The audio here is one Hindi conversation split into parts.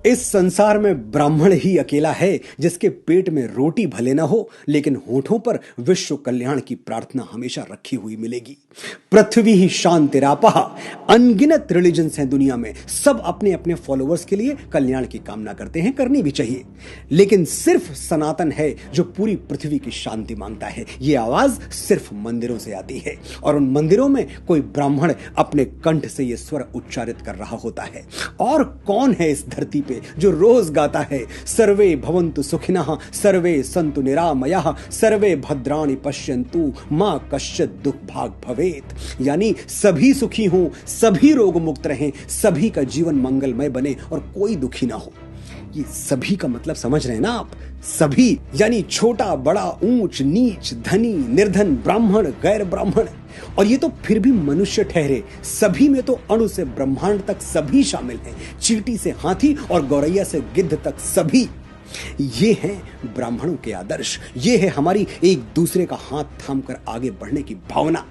इस संसार में ब्राह्मण ही अकेला है जिसके पेट में रोटी भले ना हो लेकिन होठों पर विश्व कल्याण की प्रार्थना हमेशा रखी हुई मिलेगी। पृथ्वी ही शांतिरापः। अनगिनत रिलीजन्स हैं दुनिया में, सब अपने अपने फॉलोअर्स के लिए कल्याण की कामना करते हैं, करनी भी चाहिए, लेकिन सिर्फ सनातन है जो पूरी पृथ्वी की शांति मांगता है। यह आवाज सिर्फ मंदिरों से आती है और उन मंदिरों में कोई ब्राह्मण अपने कंठ से यह स्वर उच्चारित कर रहा होता है। और कौन है इस धरती पे जो रोज गाता है सर्वे भवन्तु सुखिनः सर्वे सन्तु निरामयाः सर्वे भद्राणि पश्यन्तु मां कश्चित् दुःखभाग् भवेत्। यानी सभी सुखी हों, सभी रोग मुक्त रहें, सभी का जीवन मंगलमय बने और कोई दुखी ना हो। ये सभी का मतलब समझ रहे हैं ना आप? सभी यानी छोटा बड़ा, ऊंच नीच, धनी निर्धन, ब्राह्मण गैर ब्राह्मण। और ये तो फिर भी मनुष्य ठहरे, सभी में तो अणु से ब्रह्मांड तक सभी शामिल हैं, चींटी से हाथी और गौरैया से गिद्ध तक सभी। ये हैं ब्राह्मणों के आदर्श, ये है हमारी एक दूसरे का हाथ थामकर आगे बढ़ने की भावना।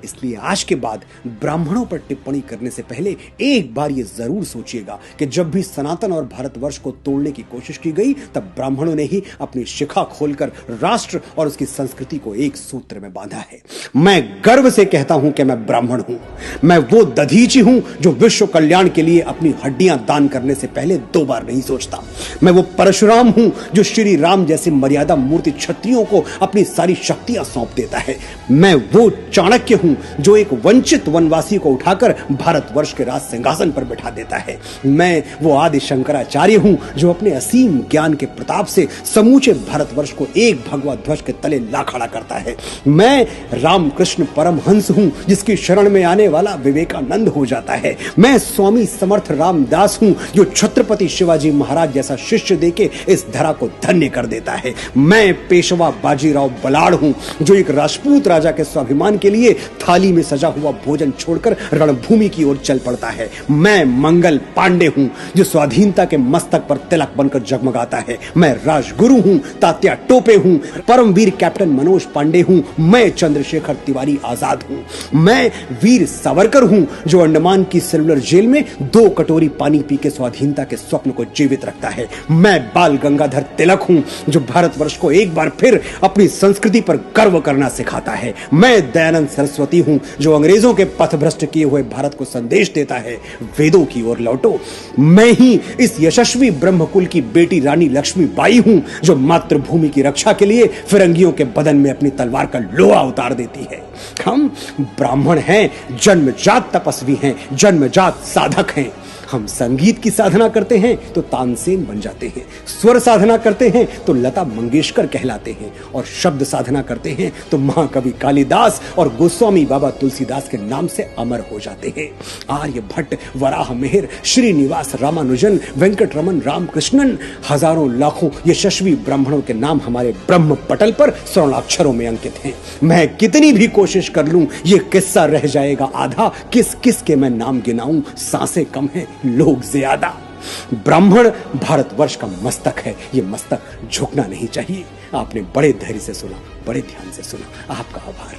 इसलिए आज के बाद ब्राह्मणों पर टिप्पणी करने से पहले एक बार यह जरूर सोचिएगा कि जब भी सनातन और भारतवर्ष को तोड़ने की कोशिश की गई तब ब्राह्मणों ने ही अपनी शिखा खोलकर राष्ट्र और उसकी संस्कृति को एक सूत्र में बांधा है। मैं गर्व से कहता हूं कि मैं ब्राह्मण हूं। मैं वो दधीची हूं जो विश्व कल्याण के लिए अपनी हड्डियां दान करने से पहले 2 बार नहीं सोचता। मैं वो परशुराम हूं जो श्री राम जैसी मर्यादा मूर्ति क्षत्रियों को अपनी सारी शक्तियां सौंप देता है। मैं वो चाणक्य हूं जो एक वंचित वनवासी को उठाकर भारतवर्ष के राज सिंहासन पर बिठा देता है। मैं वो आदि शंकराचार्य हूं जो अपने असीम ज्ञान के प्रताप से समूचे भारतवर्ष को एक भगवा ध्वज के तले ला खड़ा करता है। मैं रामकृष्ण परमहंस हूं जिसकी शरण में आने वाला विवेकानंद हो जाता है। मैं स्वामी समर्थ रामदास हूं जो छत्रपति शिवाजी महाराज जैसा शिष्य देके इस धरा को धन्य कर देता है। मैं पेशवा बाजीराव बलाड़ हूं जो एक राजपूत राजा के स्वाभिमान के लिए थाली में सजा हुआ भोजन छोड़कर रणभूमि की ओर चल पड़ता है। मैं मंगल पांडे हूं जो स्वाधीनता के मस्तक पर तिलक बनकर जगमगाता है। मैं राजगुरु हूं, तात्या टोपे हूं, परमवीर कैप्टन मनोज पांडे हूं। मैं चंद्रशेखर तिवारी आजाद हूं। मैं वीर सावरकर हूं जो अंडमान की सेलुलर जेल में 2 कटोरी पानी पी के स्वाधीनता के स्वप्न को जीवित रखता है। मैं बाल गंगाधर तिलक हूं जो भारतवर्ष को एक बार फिर अपनी संस्कृति पर गर्व करना सिखाता है। मैं दयानंद सरस्वती हूं जो अंग्रेजों के पथभ्रष्ट किए हुए भारत को संदेश देता है, वेदों की ओर लौटो। मैं ही इस यशस्वी ब्रह्मकुल की बेटी रानी लक्ष्मीबाई हूं जो मातृभूमि की रक्षा के लिए फिरंगियों के बदन में अपनी तलवार का लोहा उतार देती है। हम ब्राह्मण हैं, जन्मजात तपस्वी हैं, जन्मजात साधक हैं। हम संगीत की साधना करते हैं तो तानसेन बन जाते हैं, स्वर साधना करते हैं तो लता मंगेशकर कहलाते हैं, और शब्द साधना करते हैं तो महाकवि कालिदास और गोस्वामी बाबा तुलसीदास के नाम से अमर हो जाते हैं। आर्यभट्ट, वराह मिहिर, श्रीनिवास रामानुजन, वेंकटरमन रामकृष्णन, हजारों लाखों यशस्वी ब्राह्मणों के नाम हमारे ब्रह्म पटल पर स्वर्णाक्षरों में अंकित हैं। मैं कितनी भी कोशिश कर लूं ये किस्सा रह जाएगा आधा। किस किस के मैं नाम गिनाऊं, सांसें कम हैं, लोग ज्यादा। ब्राह्मण भारतवर्ष का मस्तक है, ये मस्तक झुकना नहीं चाहिए। आपने बड़े धैर्य से सुना, बड़े ध्यान से सुना, आपका आभार।